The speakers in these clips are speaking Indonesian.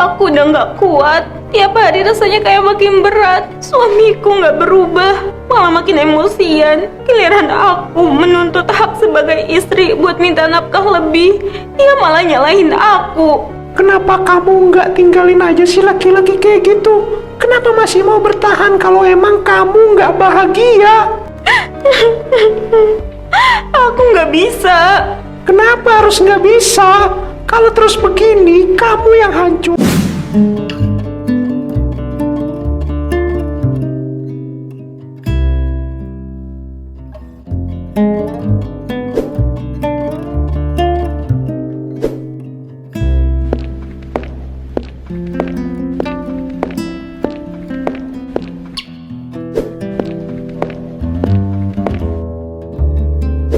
Aku udah gak kuat. Tiap hari rasanya kayak makin berat. Suamiku gak berubah, malah makin emosian. Giliran aku menuntut hak sebagai istri buat minta nafkah lebih, dia malah nyalahin aku. Kenapa kamu nggak tinggalin aja si laki-laki kayak gitu? Kenapa masih mau bertahan kalau emang kamu nggak bahagia? Aku gak bisa. Kenapa harus nggak bisa? Kalau terus begini, kamu yang hancur.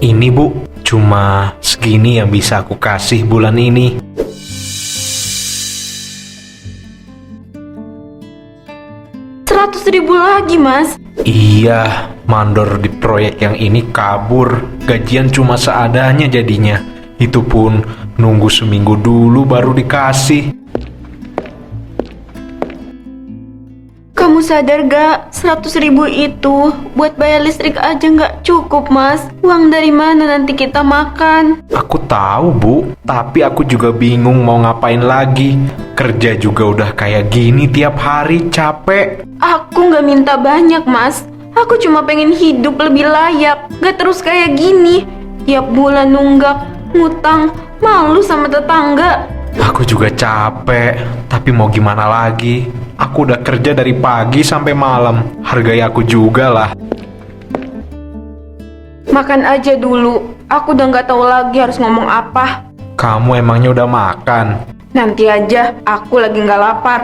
Ini Bu, cuma segini yang bisa aku kasih bulan ini. Rp100.000 lagi, Mas. Iya, mandor di proyek yang ini kabur. Gajian cuma seadanya jadinya. Itu pun nunggu seminggu dulu baru dikasih. Kamu sadar gak? 100.000 itu buat bayar listrik aja gak cukup, Mas. Uang dari mana nanti kita makan? Aku tahu Bu, tapi aku juga bingung mau ngapain lagi. Kerja juga udah kayak gini tiap hari, capek. Aku gak minta banyak, Mas. Aku cuma pengen hidup lebih layak, gak terus kayak gini. Tiap bulan nunggak, ngutang, malu sama tetangga. Aku juga capek, tapi mau gimana lagi? Aku udah kerja dari pagi sampai malam. Hargai aku juga lah. Makan aja dulu. Aku udah gak tahu lagi harus ngomong apa. Kamu emangnya udah makan? Nanti aja, aku lagi gak lapar.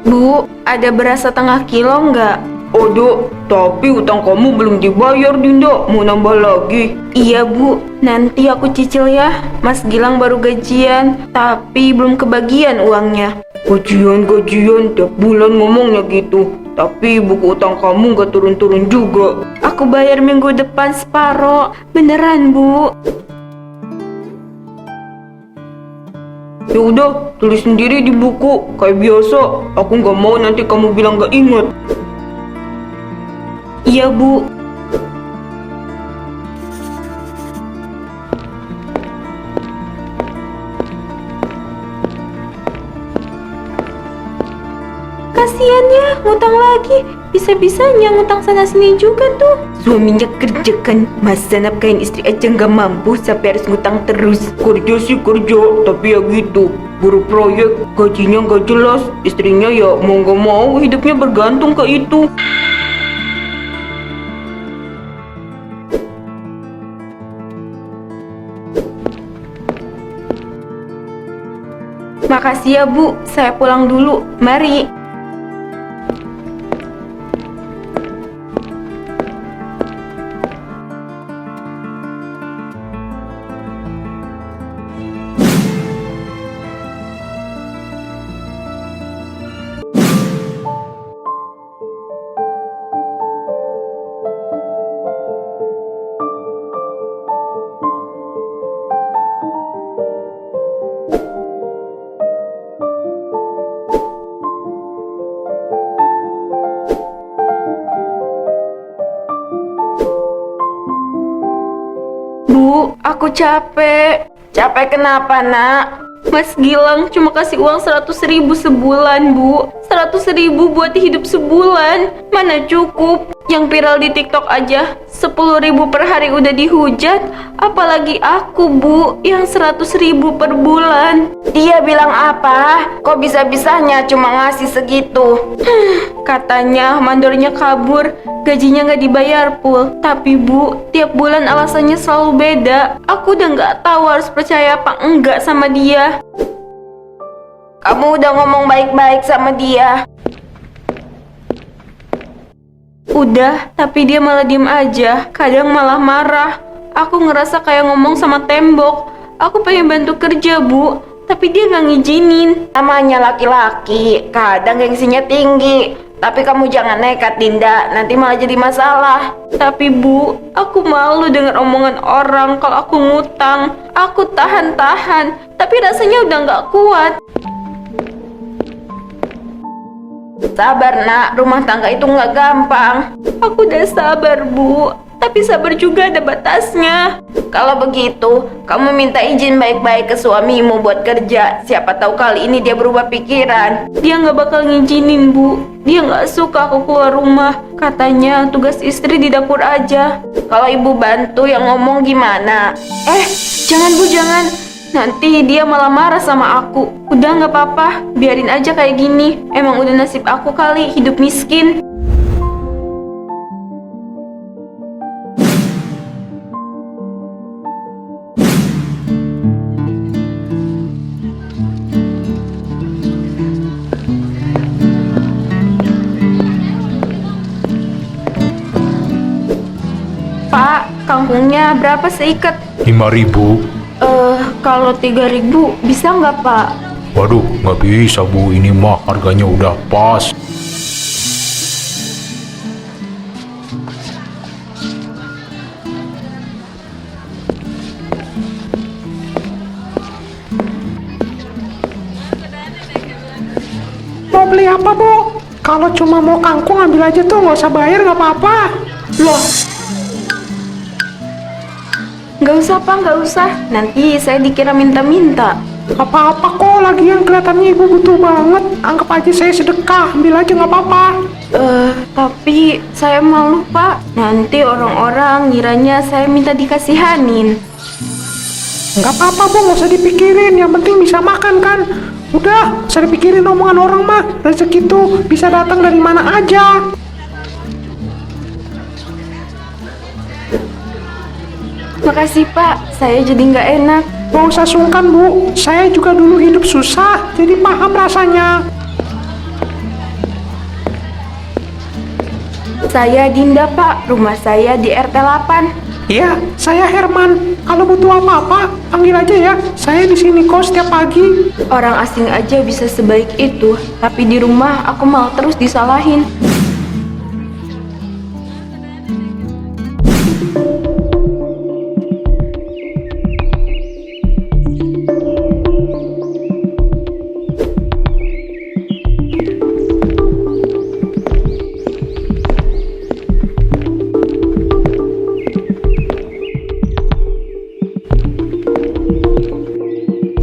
Bu, ada beras setengah kilo nggak? Ada, tapi utang kamu belum dibayar, Dinda. Mau nambah lagi? Iya Bu, nanti aku cicil ya. Mas Gilang baru gajian, tapi belum kebagian uangnya. Gajian, tiap bulan ngomongnya gitu. Tapi buku utang kamu gak turun-turun juga. Aku bayar minggu depan separoh. Beneran Bu. Ya udah, tulis sendiri di buku. Kayak biasa, aku gak mau nanti kamu bilang gak ingat. Iya Bu. Kasian ya, ngutang lagi. Bisa-bisanya ngutang sana sini juga tuh. Suaminya kerja kan, masa nafkahin istri aja gak mampu sampai harus ngutang terus. Kerja sih kerja, tapi ya gitu. Buru proyek, gajinya gak jelas. Istrinya ya mau gak mau hidupnya bergantung ke itu. Makasih ya Bu, saya pulang dulu. Mari. Bu, aku capek. Capek kenapa, Nak? Mas Gilang cuma kasih uang 100.000 sebulan, Bu. 100.000 buat hidup sebulan. Mana cukup? Yang viral di TikTok aja 10.000 per hari udah dihujat. Apalagi aku, Bu, yang 100.000 per bulan. Dia bilang apa? Kok bisa-bisanya cuma ngasih segitu? Katanya mandornya kabur, gajinya nggak dibayar full. Tapi Bu, tiap bulan alasannya selalu beda. Aku udah nggak tahu harus percaya apa enggak sama dia. kamu udah ngomong baik-baik sama dia? Udah, tapi dia malah diem aja. Kadang malah marah. Aku ngerasa kayak ngomong sama tembok. Aku pengen bantu kerja, Bu, tapi dia nggak ngizinin. Namanya laki-laki, kadang gengsinya tinggi. Tapi kamu jangan nekat, Dinda, nanti malah jadi masalah. Tapi Bu, aku malu dengar omongan orang kalau aku ngutang. Aku tahan-tahan, tapi rasanya udah nggak kuat. Sabar nak, rumah tangga itu nggak gampang. Aku udah sabar, Bu, tapi sabar juga ada batasnya. Kalau begitu, kamu minta izin baik-baik ke suamimu buat kerja. Siapa tahu kali ini dia berubah pikiran. Dia nggak bakal ngizinin, Bu. Dia nggak suka aku keluar rumah. Katanya tugas istri di dapur aja. Kalau ibu bantu yang ngomong gimana? Jangan, Bu, jangan. Nanti dia malah marah sama aku. Udah nggak apa-apa, biarin aja kayak gini. Emang udah nasib aku kali hidup miskin. Pak, kangkungnya berapa seikat? 5.000. Kalau 3.000 bisa nggak, Pak? Waduh, nggak bisa Bu, ini mah harganya udah pas. Mau beli apa, Bu? Kalau cuma mau kangkung ambil aja tuh, nggak usah bayar, nggak apa-apa. Loh, nggak usah, Pak, nggak usah. Nanti saya dikira minta-minta. Nggak apa-apa kok, lagian kelihatannya ibu butuh banget. Anggap aja saya sedekah, ambil aja nggak apa-apa. Tapi saya malu, Pak. Nanti orang-orang ngiranya saya minta dikasihanin. Nggak apa-apa, Bu, nggak usah dipikirin. Yang penting bisa makan kan. Udah, nggak usah dipikirin omongan orang mah. Rezeki tuh bisa datang dari mana aja. Makasih, Pak. Saya jadi nggak enak. Nggak usah sungkan, Bu. Saya juga dulu hidup susah, jadi paham rasanya. Saya Dinda, Pak. Rumah saya di RT 8. Iya, saya Herman. Kalau butuh apa-apa, panggil aja ya. Saya di sini kok setiap pagi. Orang asing aja bisa sebaik itu, tapi di rumah aku malah terus disalahin.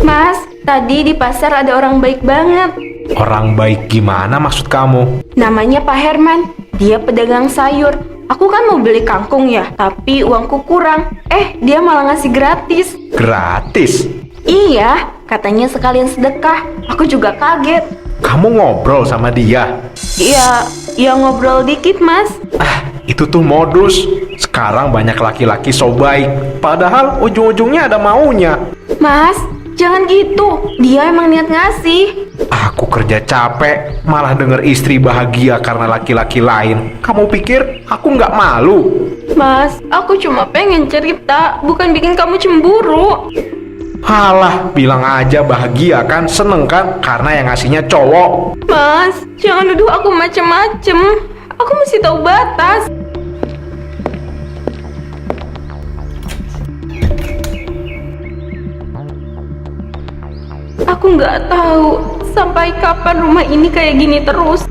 Mas, tadi di pasar ada orang baik banget. Orang baik gimana maksud kamu? Namanya Pak Herman. Dia pedagang sayur. Aku kan mau beli kangkung ya, tapi uangku kurang. Dia malah ngasih gratis. Gratis? Iya, katanya sekalian sedekah. Aku juga kaget. Kamu ngobrol sama dia? Iya, ngobrol dikit, Mas. Itu tuh modus. Sekarang banyak laki-laki so baik, padahal ujung-ujungnya ada maunya. Mas, jangan gitu. Dia emang niat ngasih. Aku kerja capek, malah denger istri bahagia karena laki-laki lain. Kamu pikir aku nggak malu? Mas, aku cuma pengen cerita, bukan bikin kamu cemburu. Halah, bilang aja bahagia kan, seneng kan, karena yang ngasihnya cowok. Mas, jangan nuduh aku macem-macem. Aku mesti tahu batas. Aku nggak tahu sampai kapan rumah ini kayak gini terus.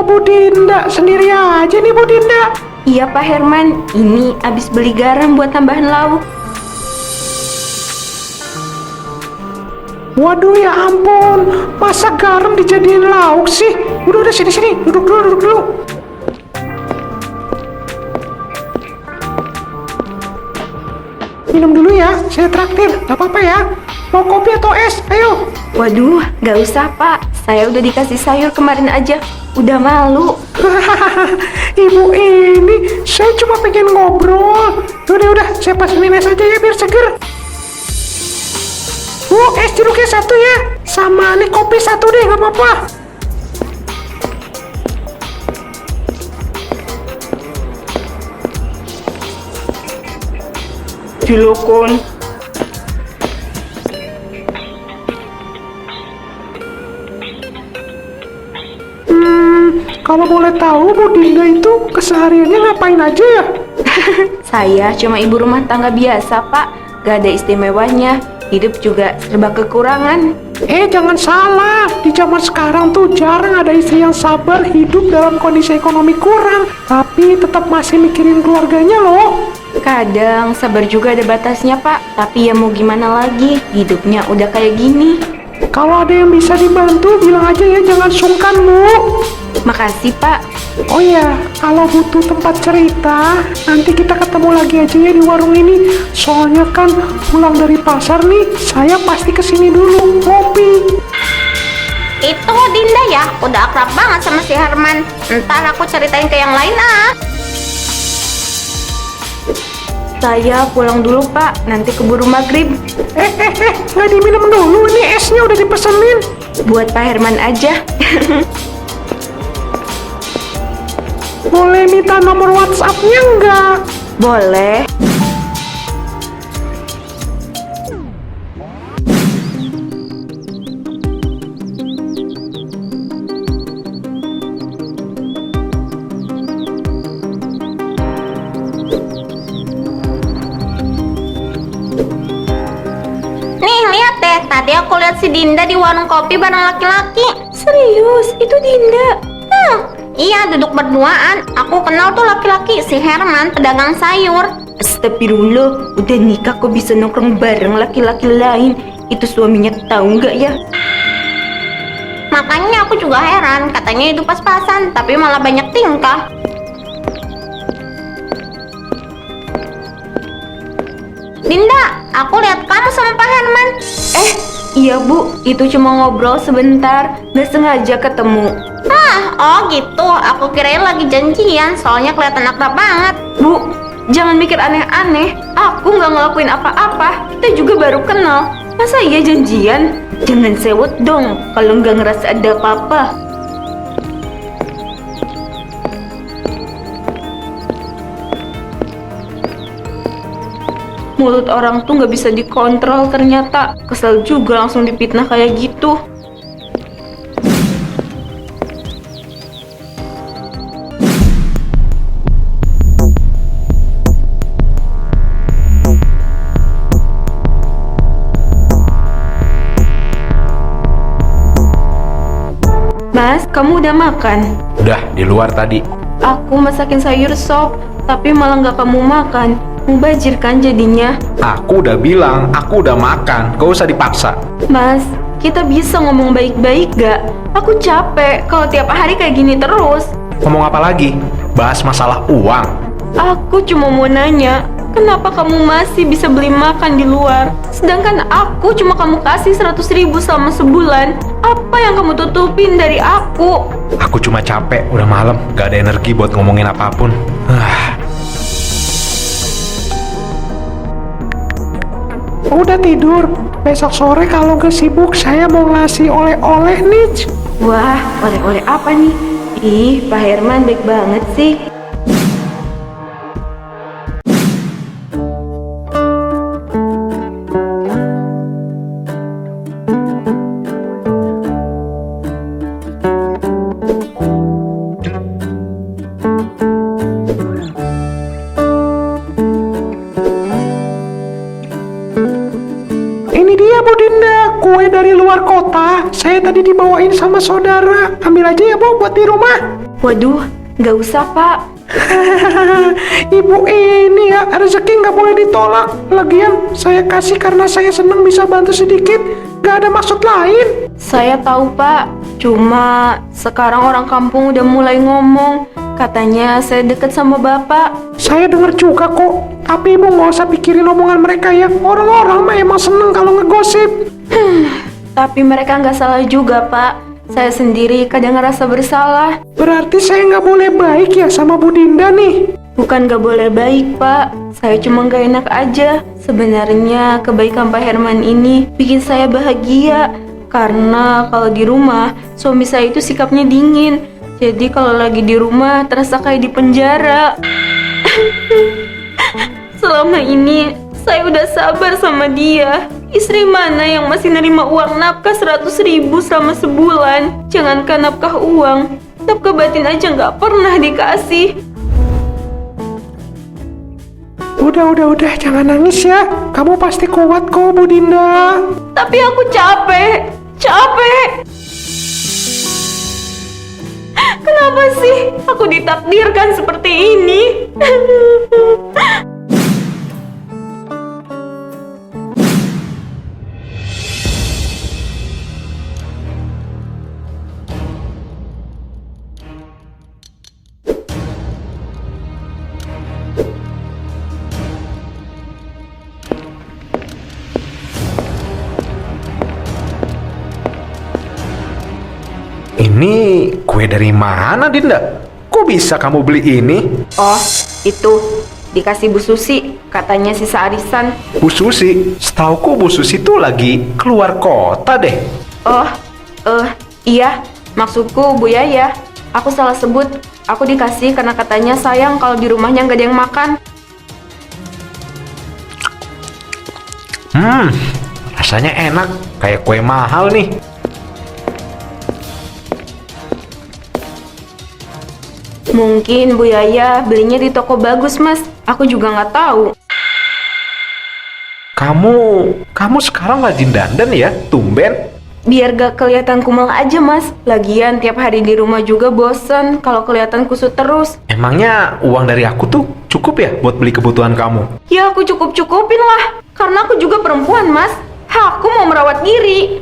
Bu Dinda, sendiri aja nih Bu Dinda. Iya Pak Herman, ini abis beli garam buat tambahan lauk. Waduh ya ampun, masa garam dijadiin lauk sih? Udah sini, duduk dulu. minum dulu ya. Saya traktir, gak apa-apa ya. Mau kopi atau es? Ayo. Waduh, gak usah pak. Saya udah dikasih sayur kemarin aja. Udah malu. Ibu ini, saya cuma pengen ngobrol. Udah, saya pesenin es aja ya biar seger. Bu, es jeruknya 1 ya. Sama nih kopi 1 deh, gak apa-apa. Silakan. Kalau boleh tahu Bu Dinda itu kesehariannya ngapain aja ya? Saya cuma ibu rumah tangga biasa pak. Gak ada istimewanya. Hidup juga serba kekurangan. Jangan salah, di zaman sekarang tuh jarang ada istri yang sabar hidup dalam kondisi ekonomi kurang, tapi tetap masih mikirin keluarganya loh. Kadang sabar juga ada batasnya pak. Tapi ya mau gimana lagi. Hidupnya udah kayak gini. Kalau ada yang bisa dibantu, bilang aja ya, jangan sungkan Bu. Makasih pak. Oh ya, kalau butuh tempat cerita, nanti kita ketemu lagi aja ya di warung ini. Soalnya kan pulang dari pasar nih, saya pasti kesini dulu ngopi. Itu Dinda ya, udah akrab banget sama si Herman. Ntar aku ceritain ke yang lain ah. Saya pulang dulu pak, nanti keburu maghrib. Nggak diminum dulu, ini esnya udah dipesenin. Buat Pak Herman aja. Boleh minta nomor WhatsApp-nya nggak? Boleh. Nih, lihat deh. Tadi aku lihat si Dinda di warung kopi bareng laki-laki. Serius? Itu Dinda? Iya, duduk berduaan. Aku kenal tuh laki-laki, si Herman, pedagang sayur. Astagfirullah, udah nikah kok bisa nongkrong bareng laki-laki lain? Itu suaminya tahu nggak ya? Makanya aku juga heran, katanya itu pas-pasan, tapi malah banyak tingkah. Dinda, aku lihat kamu sama Pak Herman. Iya Bu, itu cuma ngobrol sebentar, nggak sengaja ketemu. Oh gitu, aku kirain lagi janjian, soalnya kelihatan akrab banget. Bu, jangan mikir aneh-aneh. Aku nggak ngelakuin apa-apa, kita juga baru kenal. Masa iya janjian? Jangan sewot dong, kalau nggak ngerasa ada apa-apa. Mulut orang tuh nggak bisa dikontrol ternyata. Kesel juga langsung dipitnah kayak gitu. Mas, kamu udah makan? Udah, di luar tadi. Aku masakin sayur sop, tapi malah nggak kamu makan. Mubazir kan jadinya. Aku udah bilang, aku udah makan. Gak usah dipaksa. Mas, kita bisa ngomong baik-baik gak? Aku capek kalau tiap hari kayak gini terus. Ngomong apa lagi? Bahas masalah uang. Aku cuma mau nanya, kenapa kamu masih bisa beli makan di luar? Sedangkan aku cuma kamu kasih 100.000 selama sebulan. Apa yang kamu tutupin dari aku? Aku cuma capek, udah malam. Gak ada energi buat ngomongin apapun. Udah tidur. Besok sore kalau nggak sibuk, saya mau ngasih oleh-oleh nih. Wah, oleh-oleh apa nih? Ih, Pak Herman baik banget sih. Ini dia Bu Dinda, kue dari luar kota. Saya tadi dibawain sama saudara. Ambil aja ya Bu buat di rumah. Waduh, nggak usah Pak. Ibu ini ya, rezeki nggak boleh ditolak. Lagian saya kasih karena saya senang bisa bantu sedikit. Gak ada maksud lain. Saya tahu Pak, cuma sekarang orang kampung udah mulai ngomong Katanya saya deket sama bapak. Saya dengar juga kok. Tapi ibu nggak usah pikirin omongan mereka ya. Orang-orang mah emang seneng kalau ngegosip. Tapi mereka nggak salah juga, Pak. Saya sendiri kadang ngerasa bersalah. Berarti saya nggak boleh baik ya sama Bu Dinda nih. Bukan gak boleh baik, Pak. Saya cuma gak enak aja. Sebenarnya kebaikan Pak Herman ini bikin saya bahagia. Karena kalau di rumah, suami saya itu sikapnya dingin. Jadi kalau lagi di rumah, terasa kayak di penjara. Selama ini, saya udah sabar sama dia. Istri mana yang masih nerima uang nafkah 100.000 selama sebulan? Jangankan nafkah uang, nafkah batin aja gak pernah dikasih. Udah, jangan nangis ya. Kamu pasti kuat kok, Bu Dinda. Tapi aku capek. Kenapa sih aku ditakdirkan seperti ini? Ini kue dari mana, Dinda? Kok bisa kamu beli ini? Oh, itu dikasih Bu Susi, katanya sisa arisan. Bu Susi, setauku Bu Susi tuh lagi keluar kota deh. Oh, iya, maksudku Bu Yaya. Aku salah sebut. Aku dikasih karena katanya sayang kalau di rumahnya nggak ada yang makan. Rasanya enak, kayak kue mahal nih. Mungkin Bu Yaya belinya di toko bagus, Mas. Aku juga nggak tahu. Kamu sekarang rajin dandan ya, tumben. Biar gak kelihatan kumal aja, Mas. Lagian tiap hari di rumah juga bosen kalau kelihatan kusut terus. Emangnya uang dari aku tuh cukup ya buat beli kebutuhan kamu? Ya aku cukup-cukupin lah. Karena aku juga perempuan, Mas. Aku mau merawat diri.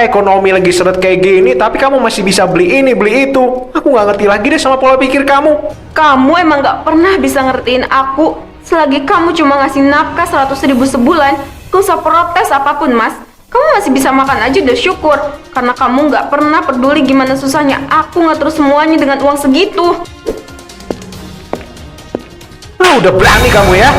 Ekonomi lagi seret kayak gini, tapi kamu masih bisa beli ini, beli itu. Aku nggak ngerti lagi deh sama pola pikir kamu. Kamu emang gak pernah bisa ngertiin aku. Selagi kamu cuma ngasih nafkah 100.000 sebulan, gak usah protes apapun, Mas. Kamu masih bisa makan aja udah syukur. Karena kamu gak pernah peduli gimana susahnya aku ngatur semuanya dengan uang segitu. Udah berani kamu ya?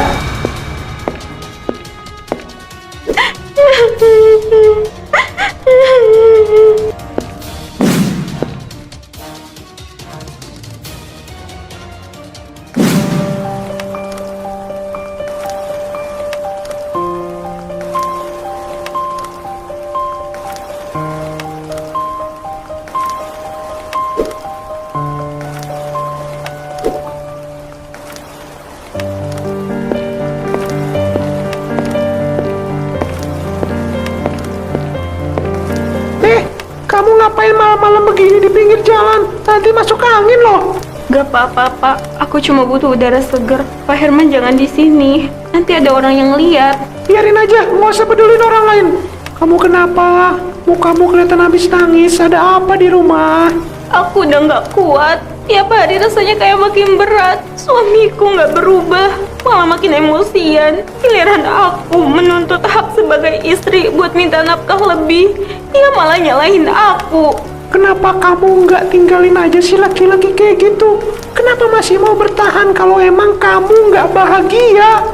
Kamu ngapain malam-malam begini di pinggir jalan? Nanti masuk angin loh. Gak apa-apa, Pak. Aku cuma butuh udara segar. Pak Herman jangan di sini. Nanti ada orang yang lihat. Biarin aja, nggak usah pedulin orang lain. Kamu kenapa? Mukamu kelihatan habis nangis. Ada apa di rumah? Aku udah gak kuat. Tiap hari rasanya kayak makin berat. Suamiku gak berubah, malah makin emosian. Giliran aku menuntut hak sebagai istri buat minta nafkah lebih, dia malah nyalahin aku. Kenapa kamu nggak tinggalin aja si laki-laki kayak gitu? Kenapa masih mau bertahan kalau emang kamu nggak bahagia?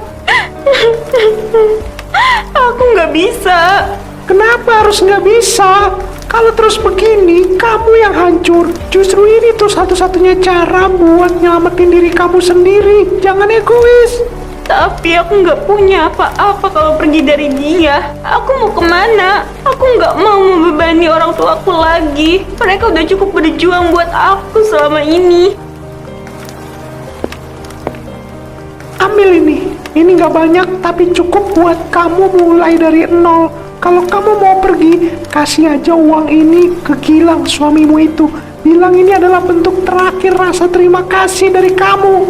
Aku gak bisa. Kenapa harus nggak bisa? Kalau terus begini, kamu yang hancur. Justru ini tuh satu-satunya cara buat nyelamatin diri kamu sendiri. Jangan egois. Tapi aku gak punya apa-apa kalau pergi dari dia. Aku mau kemana? Aku gak mau membebani orang tuaku lagi. Mereka udah cukup berjuang buat aku selama ini. Ambil ini. Ini nggak banyak, tapi cukup buat kamu mulai dari nol. Kalau kamu mau pergi, kasih aja uang ini ke Gilang, suamimu itu. Bilang ini adalah bentuk terakhir rasa terima kasih dari kamu.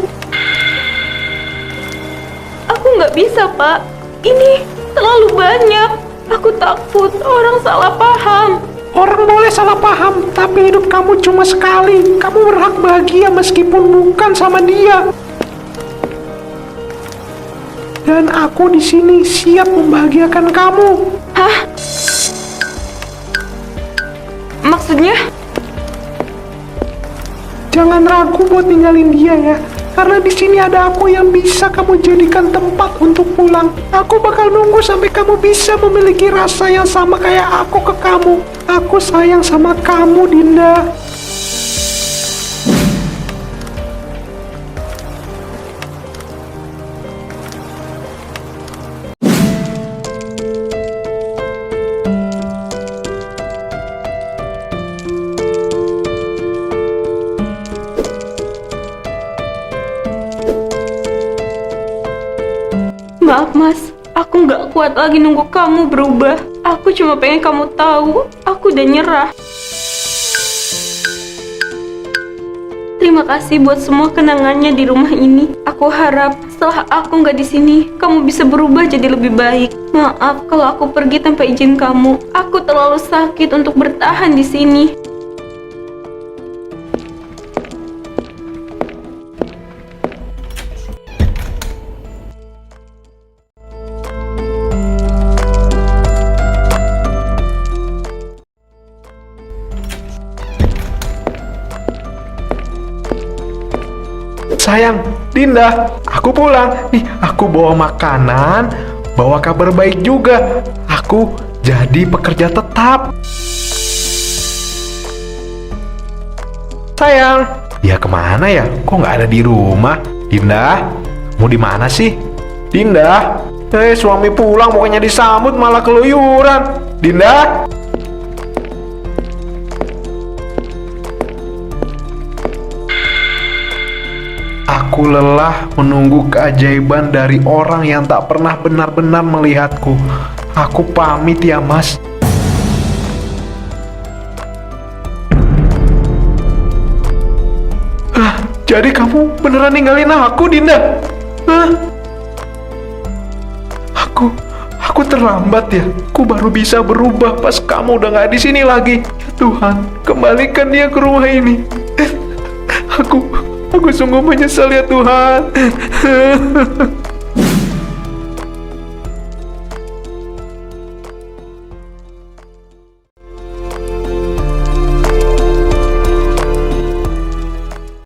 Aku nggak bisa, Pak. Ini terlalu banyak. Aku takut orang salah paham. Orang boleh salah paham, tapi hidup kamu cuma sekali. Kamu berhak bahagia meskipun bukan sama dia. Dan aku di sini siap membahagiakan kamu. Hah? Maksudnya? Jangan ragu buat ninggalin dia ya. Karena di sini ada aku yang bisa kamu jadikan tempat untuk pulang. Aku bakal nunggu sampai kamu bisa memiliki rasa yang sama kayak aku ke kamu. Aku sayang sama kamu, Dinda. Maaf mas, aku nggak kuat lagi nunggu kamu berubah. Aku cuma pengen kamu tahu, aku udah nyerah. Terima kasih buat semua kenangannya di rumah ini. Aku harap setelah aku nggak di sini, kamu bisa berubah jadi lebih baik. Maaf kalau aku pergi tanpa izin kamu. Aku terlalu sakit untuk bertahan di sini. Sayang, Dinda, aku pulang. Nih, aku bawa makanan, bawa kabar baik juga. Aku jadi pekerja tetap. Sayang, dia kemana ya? Kok nggak ada di rumah? Dinda, mau di mana sih? Dinda, suami pulang pokoknya disambut malah keluyuran. Dinda. Aku lelah menunggu keajaiban dari orang yang tak pernah benar-benar melihatku. Aku pamit ya, Mas. Jadi kamu beneran ninggalin aku, Dinda? Aku terlambat ya. Aku baru bisa berubah pas kamu udah nggak di sini lagi. Ya Tuhan, kembalikan dia ke rumah ini. Aku sungguh menyesal ya Tuhan.